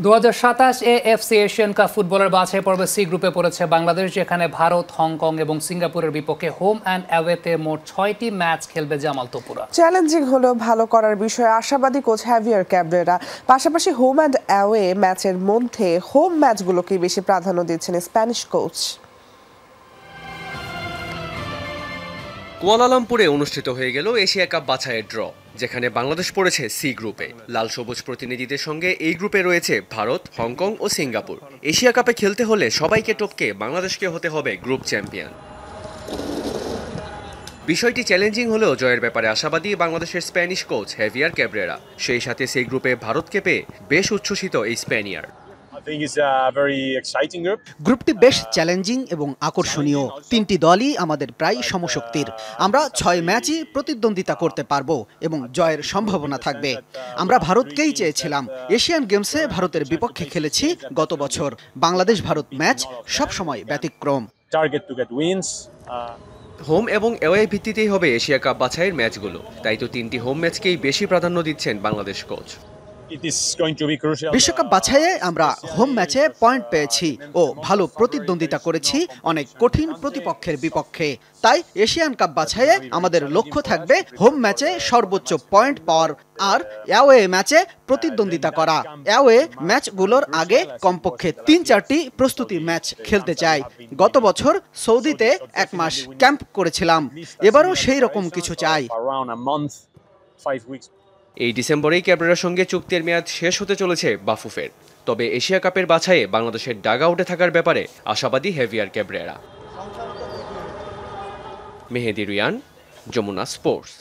2027 AFC Asian cup ফুটবলের বাছাই পর্বে সি গ্রুপে পড়েছে বাংলাদেশ, যেখানে ভারত, হংকং এবং সিঙ্গাপুরের বিপক্ষে হোম অ্যান্ড অ্যাওয়েতে মোট 6টি ম্যাচ খেলবে জামাল তোপুরা। চ্যালেঞ্জিং হলেও ভালো করার বিষয়ে আশাবাদী কোচ হ্যাভিয়ার ক্যাবরেরা। পাশাপাশি হোম অ্যান্ড অ্যাওয়ে ম্যাচের মধ্যে হোম ম্যাচগুলোকে বেশি প্রাধান্য দিচ্ছেন স্প্যানিশ কোচ। কুয়ালালামপুরে অনুষ্ঠিত হয়ে গেল এশিয়া কাপ বাছাইয়ের ড্র, যেখানে বাংলাদেশ পড়েছে সি গ্রুপে। লাল সবুজ প্রতিনিধিদের সঙ্গে এই গ্রুপে রয়েছে ভারত, হংকং ও সিঙ্গাপুর। এশিয়া কাপে খেলতে হলে সবাইকে টপকে বাংলাদেশকে হতে হবে গ্রুপ চ্যাম্পিয়ন। বিষয়টি চ্যালেঞ্জিং হলেও জয়ের ব্যাপারে আশাবাদী বাংলাদেশের স্প্যানিশ কোচ হ্যাভিয়ার ক্যাবরেরা। সেই সাথে সেই গ্রুপে ভারতকে পেয়ে বেশ উচ্ছ্বসিত এই স্প্যানিয়ার। গ্রুপটি বেশ চ্যালেঞ্জিং এবং আকর্ষণীয়। তিনটি দলই আমাদের প্রায় সমশক্তির। আমরা 6 ম্যাচই প্রতিদ্বন্দ্বিতা করতে পারবো এবং জয়ের সম্ভাবনা থাকবে। আমরা ভারতকেই চেয়েছিলাম। এশিয়ান গেমসে ভারতের বিপক্ষে খেলেছি গত বছর। বাংলাদেশ ভারত ম্যাচ সবসময় ব্যতিক্রম। হোম এবং অ্যাওয়ে ভিত্তিতেই হবে এশিয়া কাপ বাছাইয়ের ম্যাচগুলো, তাই তো 3টি হোম ম্যাচকেই বেশি প্রাধান্য দিচ্ছেন বাংলাদেশ কোচ। বিশ্বকাপ বাছাইয়ে আমরা হোম ম্যাচে পয়েন্ট পেয়েছি ও ভালো প্রতিদ্বন্দ্বিতা করেছি অনেক কঠিন প্রতিপক্ষের বিপক্ষে। তাই এশিয়ান কাপ বাছাইয়ে আমাদের লক্ষ্য থাকবে হোম ম্যাচে সর্বোচ্চ পয়েন্ট পাওয়ার আর অ্যাওয়ে ম্যাচে প্রতিদ্বন্দ্বিতা করা। অ্যাওয়ে ম্যাচগুলোর আগে কমপক্ষে 3-4টি প্রস্তুতি ম্যাচ খেলতে চাই। গত বছর সৌদিতে 1 মাস ক্যাম্প করেছিলাম, এবারও সেই রকম কিছু চাই। এই ডিসেম্বরেই ক্যাবরেরার সঙ্গে চুক্তির মেয়াদ শেষ হতে চলেছে বাফুফের। তবে এশিয়া কাপের বাছাইয়ে বাংলাদেশের ডাগ আউটে থাকার ব্যাপারে আশাবাদী হ্যাভিয়ার ক্যাবরেরা। মেহেদি রিয়ান, যমুনা স্পোর্টস।